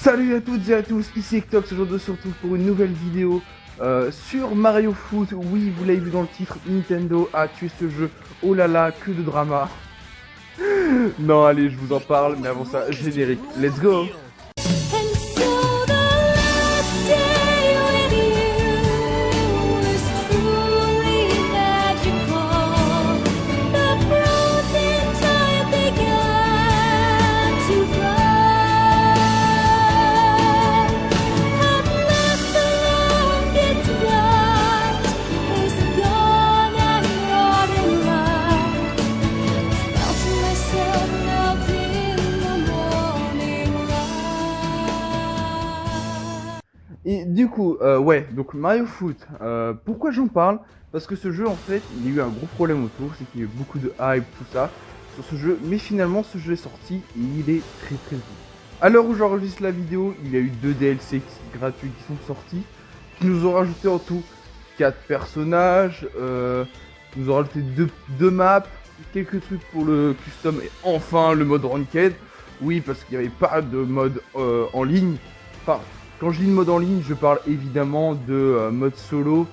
Salut à toutes et à tous, ici Ektox, aujourd'hui on se retrouve pour une nouvelle vidéo sur Mario Foot. Oui, vous l'avez vu dans le titre, Nintendo a tué ce jeu. Oh là là, que de drama. Non, allez, je vous en parle, mais avant ça, générique. Let's go. Et du coup, ouais, donc Mario Foot, pourquoi j'en parle? Parce que ce jeu, en fait, il y a eu un gros problème autour, c'est qu'il y a eu beaucoup de hype, tout ça, sur ce jeu, mais finalement, ce jeu est sorti, et il est très très bien. À l'heure où j'enregistre la vidéo, il y a eu 2 DLC gratuits qui sont sortis, qui nous ont rajouté en tout 4 personnages, nous ont rajouté 2 maps, quelques trucs pour le custom, et enfin le mode ranked. Oui, parce qu'il n'y avait pas de mode en ligne, enfin... Quand je dis de mode en ligne, je parle évidemment de mode solo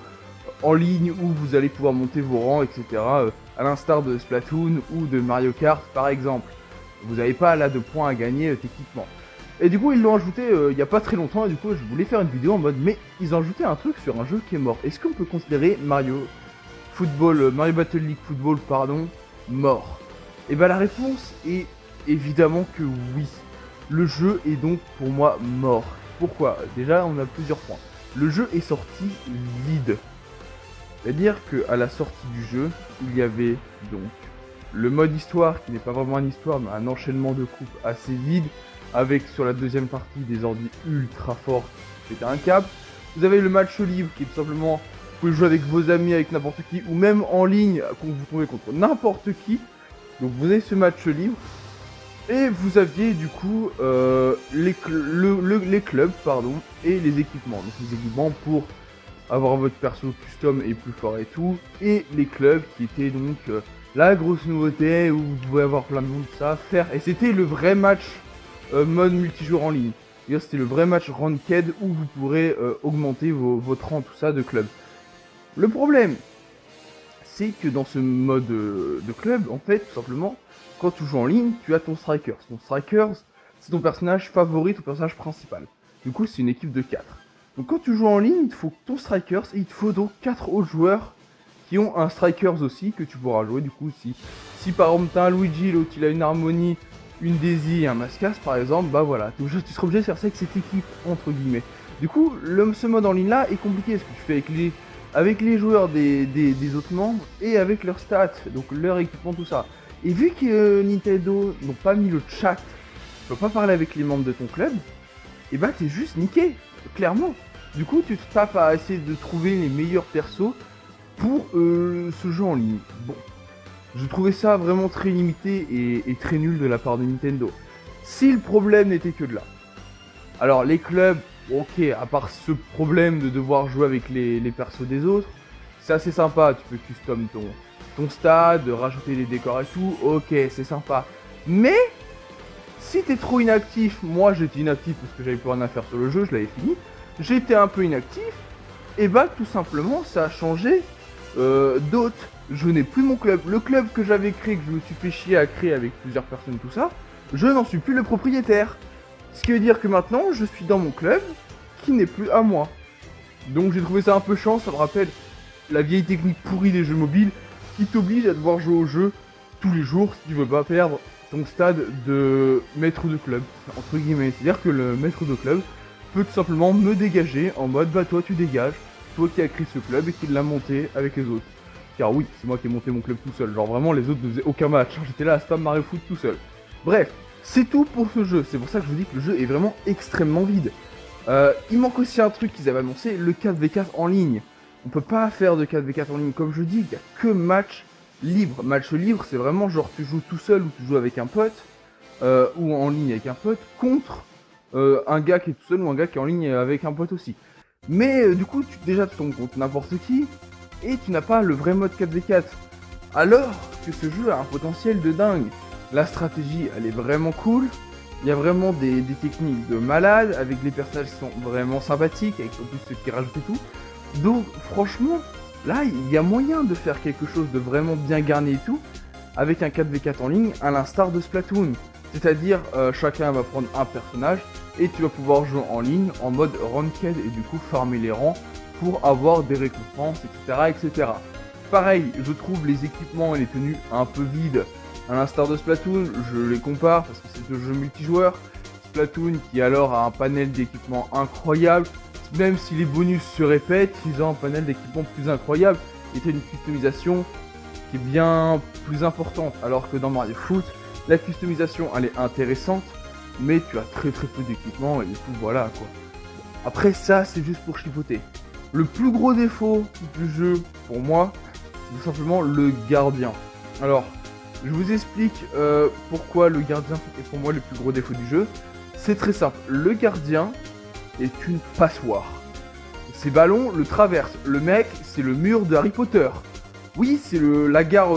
en ligne où vous allez pouvoir monter vos rangs, etc. À l'instar de Splatoon ou de Mario Kart par exemple. Vous n'avez pas là de points à gagner techniquement. Et du coup ils l'ont ajouté il n'y a pas très longtemps et du coup je voulais faire une vidéo en mode mais ils ont ajouté un truc sur un jeu qui est mort. Est-ce qu'on peut considérer Mario Battle League Football pardon, mort? Et bah la réponse est évidemment que oui. Le jeu est donc pour moi mort. Pourquoi? Déjà, on a plusieurs points. Le jeu est sorti vide. C'est-à-dire qu'à la sortie du jeu, il y avait donc le mode histoire, qui n'est pas vraiment une histoire, mais un enchaînement de coupes assez vide, avec sur la deuxième partie des ordi ultra forts, c'était un cap. Vous avez le match libre, qui est tout simplement, vous pouvez jouer avec vos amis, avec n'importe qui, ou même en ligne, quand vous tombez contre n'importe qui. Donc vous avez ce match libre. Et vous aviez du coup les clubs pardon, et les équipements. Donc les équipements pour avoir votre perso custom et plus fort et tout. Et les clubs qui étaient donc la grosse nouveauté où vous pouvez avoir plein de monde ça faire. Et c'était le vrai match mode multijoueur en ligne. C'était le vrai match ranked où vous pourrez augmenter votre rang tout ça de club. Le problème, c'est que dans ce mode de club, en fait, tout simplement, quand tu joues en ligne, tu as ton Strikers. Ton Strikers, c'est ton personnage favori, ton personnage principal. Du coup, c'est une équipe de 4. Donc quand tu joues en ligne, il te faut ton Strikers et il te faut donc 4 autres joueurs qui ont un Strikers aussi que tu pourras jouer. Du coup, si par exemple t'as un Luigi, l'autre il a une Harmonie, une Daisy et un Mascas par exemple, bah voilà, tu seras obligé de faire ça avec cette équipe, entre guillemets. Du coup, ce mode en ligne là est compliqué, ce que tu fais avec les joueurs des autres membres et avec leurs stats, donc leur équipement, tout ça. Et vu que Nintendo n'ont pas mis le chat, tu peux pas parler avec les membres de ton club, et bah t'es juste niqué, clairement. Du coup tu te tapes à essayer de trouver les meilleurs persos pour ce jeu en ligne. Bon, je trouvais ça vraiment très limité et très nul de la part de Nintendo. Si le problème n'était que de là. Alors les clubs, ok, à part ce problème de devoir jouer avec les persos des autres, c'est assez sympa, tu peux custom ton stade, rajouter des décors et tout, ok, c'est sympa. Mais, si t'es trop inactif, moi j'étais inactif parce que j'avais plus rien à faire sur le jeu, je l'avais fini, j'étais un peu inactif, et bah tout simplement ça a changé d'hôte. Je n'ai plus mon club. Le club que j'avais créé, que je me suis fait chier à créer avec plusieurs personnes, tout ça, je n'en suis plus le propriétaire. Ce qui veut dire que maintenant, je suis dans mon club qui n'est plus à moi. Donc j'ai trouvé ça un peu chiant, ça me rappelle la vieille technique pourrie des jeux mobiles qui t'oblige à devoir jouer au jeu tous les jours si tu veux pas perdre ton stade de maître de club, entre guillemets. C'est-à-dire que le maître de club peut tout simplement me dégager en mode bah toi tu dégages, toi qui as créé ce club et qui l'a monté avec les autres. Car oui, c'est moi qui ai monté mon club tout seul, genre vraiment les autres ne faisaient aucun match, j'étais là à spam Mario Foot tout seul. Bref, c'est tout pour ce jeu, c'est pour ça que je vous dis que le jeu est vraiment extrêmement vide. Il manque aussi un truc qu'ils avaient annoncé, le 4v4 en ligne. On peut pas faire de 4v4 en ligne, comme je dis, il n'y a que match libre. Match libre, c'est vraiment genre tu joues tout seul ou tu joues avec un pote, ou en ligne avec un pote, contre un gars qui est tout seul ou un gars qui est en ligne avec un pote aussi. Mais du coup, déjà tu tombes contre n'importe qui, et tu n'as pas le vrai mode 4v4. Alors que ce jeu a un potentiel de dingue. La stratégie, elle est vraiment cool. Il y a vraiment des techniques de malade, avec les personnages qui sont vraiment sympathiques, avec en plus ceux qui rajoutent et tout. Donc franchement, là il y a moyen de faire quelque chose de vraiment bien garni et tout, avec un 4v4 en ligne, à l'instar de Splatoon. C'est-à-dire chacun va prendre un personnage, et tu vas pouvoir jouer en ligne, en mode ranked, et du coup farmer les rangs, pour avoir des récompenses, etc. Pareil, je trouve les équipements et les tenues un peu vides. À l'instar de Splatoon, je les compare parce que c'est deux jeux multijoueurs. Splatoon qui alors a un panel d'équipements incroyable. Même si les bonus se répètent, ils ont un panel d'équipements plus incroyable. Et t'as une customisation qui est bien plus importante. Alors que dans Mario Foot, la customisation elle est intéressante, mais tu as très peu d'équipements et du coup voilà quoi. Après ça, c'est juste pour chipoter. Le plus gros défaut du jeu pour moi, c'est tout simplement le gardien. Alors, je vous explique pourquoi le gardien est pour moi le plus gros défaut du jeu. C'est très simple, le gardien est une passoire. Ces ballons le traversent. Le mec, c'est le mur de Harry Potter. Oui, c'est la gare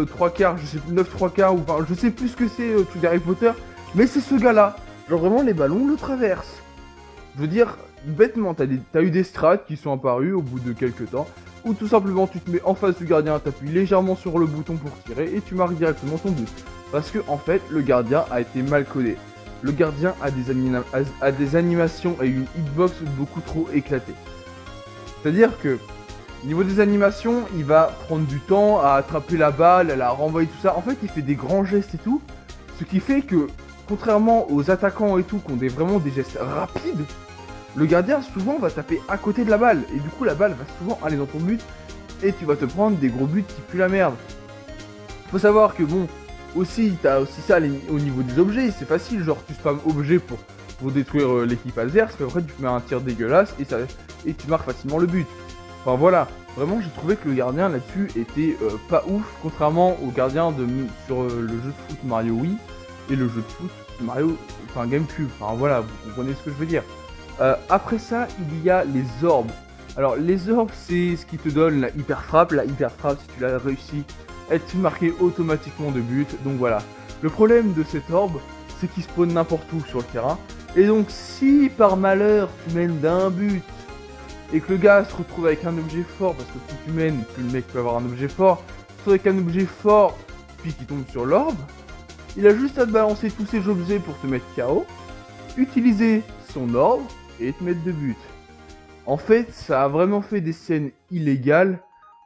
3 quarts, je sais plus, 9 3 quarts, ou enfin, je sais plus ce que c'est tout d'Harry Potter, mais c'est ce gars-là. Genre vraiment, les ballons le traversent. Je veux dire, bêtement, t'as eu des strats qui sont apparus au bout de quelques temps, ou tout simplement tu te mets en face du gardien, t'appuies légèrement sur le bouton pour tirer et tu marques directement ton but. Parce que en fait, le gardien a été mal codé. Le gardien a des animations et une hitbox beaucoup trop éclatée. C'est-à-dire que, niveau des animations, il va prendre du temps à attraper la balle, à la renvoyer, tout ça. En fait, il fait des grands gestes et tout, ce qui fait que, contrairement aux attaquants et tout, qui ont vraiment des gestes rapides, le gardien souvent va taper à côté de la balle, et du coup la balle va souvent aller dans ton but, et tu vas te prendre des gros buts qui puent la merde. Faut savoir que bon, aussi t'as aussi ça au niveau des objets, c'est facile, genre tu spams objet pour détruire l'équipe adverse, puis après tu mets un tir dégueulasse, et tu marques facilement le but. Enfin voilà, vraiment j'ai trouvé que le gardien là-dessus était pas ouf, contrairement au gardien sur le jeu de foot Mario Wii, et le jeu de foot Mario, enfin GameCube, enfin voilà, vous comprenez ce que je veux dire. Après ça, il y a les orbes. Alors les orbes, c'est ce qui te donne la hyper frappe. La hyper frappe, si tu l'as réussi, elle te marquée automatiquement de but. Donc voilà. Le problème de cette orbe, c'est qu'il spawn n'importe où sur le terrain. Et donc si par malheur tu mènes d'un but et que le gars se retrouve avec un objet fort, parce que plus tu mènes, plus le mec peut avoir un objet fort, soit avec un objet fort, puis qui tombe sur l'orbe, il a juste à te balancer tous ces objets pour te mettre KO, utiliser son orbe et te mettre de but. En fait, ça a vraiment fait des scènes illégales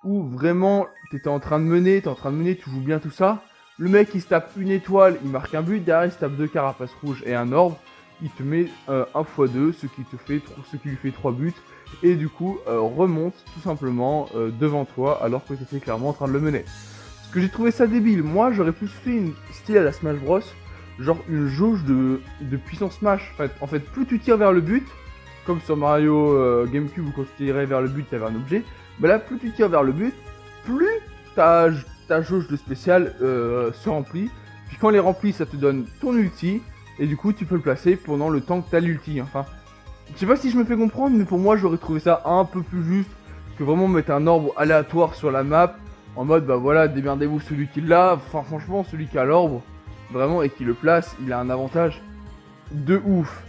où vraiment t'es en train de mener, tu joues bien tout ça. Le mec il se tape une étoile, il marque un but, derrière il se tape 2 carapaces rouges et un orbe, il te met 1 x 2, ce qui lui fait 3 buts, et du coup remonte tout simplement devant toi alors que t'étais clairement en train de le mener. Parce que j'ai trouvé ça débile, moi j'aurais plus fait une style à la Smash Bros, genre une jauge de puissance smash. En fait, plus tu tires vers le but, comme sur Mario GameCube où quand tu tirais vers le but, tu avais un objet, bah là, plus tu tires vers le but, plus ta jauge de spécial se remplit. Puis quand elle est remplie, ça te donne ton ulti, et du coup, tu peux le placer pendant le temps que tu as l'ulti. Enfin, je sais pas si je me fais comprendre, mais pour moi, j'aurais trouvé ça un peu plus juste que vraiment mettre un orbe aléatoire sur la map, en mode, bah voilà, démerdez-vous celui qui l'a. Enfin, franchement, celui qui a l'orbe, vraiment, et qui le place, il a un avantage de ouf.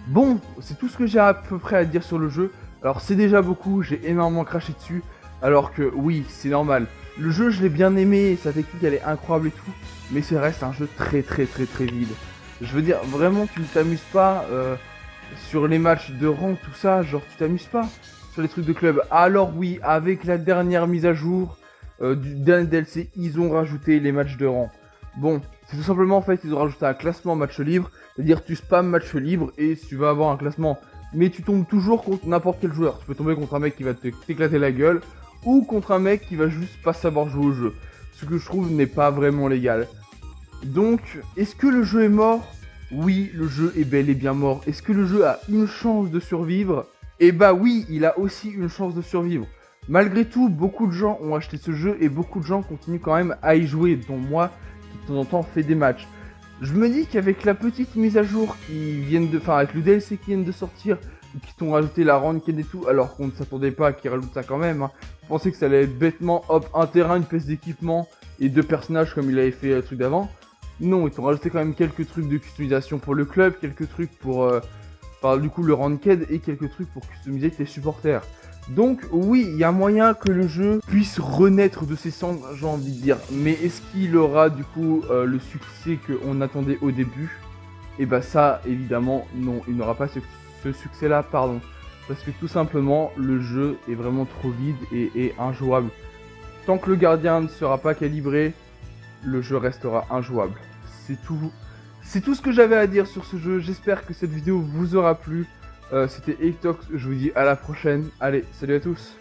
Bon, c'est tout ce que j'ai à peu près à dire sur le jeu. Alors c'est déjà beaucoup, j'ai énormément craché dessus. Alors que oui, c'est normal. Le jeu je l'ai bien aimé, sa technique elle est incroyable et tout. Mais ça reste un jeu très vide. Je veux dire, vraiment tu ne t'amuses pas sur les matchs de rang, tout ça. Genre tu t'amuses pas sur les trucs de club. Alors oui, avec la dernière mise à jour du dernier DLC, ils ont rajouté les matchs de rang. Bon, c'est tout simplement en fait ils ont rajouté un classement match libre, c'est-à-dire tu spams match libre et tu vas avoir un classement. Mais tu tombes toujours contre n'importe quel joueur. Tu peux tomber contre un mec qui va t'éclater la gueule, ou contre un mec qui va juste pas savoir jouer au jeu. Ce que je trouve n'est pas vraiment légal. Donc, est-ce que le jeu est mort? Oui, le jeu est bel et bien mort. Est-ce que le jeu a une chance de survivre? Eh bah oui, il a aussi une chance de survivre. Malgré tout, beaucoup de gens ont acheté ce jeu et beaucoup de gens continuent quand même à y jouer, dont moi, qui de temps en temps fait des matchs. Je me dis qu'avec la petite mise à jour avec le DLC qui viennent de sortir, qui t'ont rajouté la ranked et tout, alors qu'on ne s'attendait pas qu'ils rajoutent ça quand même. Je pensais que ça allait être bêtement, hop, un terrain, une pièce d'équipement et 2 personnages comme il avait fait le truc d'avant. Non, ils t'ont rajouté quand même quelques trucs de customisation pour le club, quelques trucs pour du coup le ranked et quelques trucs pour customiser tes supporters. Donc oui, il y a moyen que le jeu puisse renaître de ses cendres, j'ai envie de dire. Mais est-ce qu'il aura du coup le succès qu'on attendait au début? Et bah ça, évidemment, non, il n'aura pas ce succès-là, pardon. Parce que tout simplement, le jeu est vraiment trop vide et injouable. Tant que le gardien ne sera pas calibré, le jeu restera injouable. C'est tout. C'est tout ce que j'avais à dire sur ce jeu. J'espère que cette vidéo vous aura plu. C'était Ectox, je vous dis à la prochaine. Allez, salut à tous.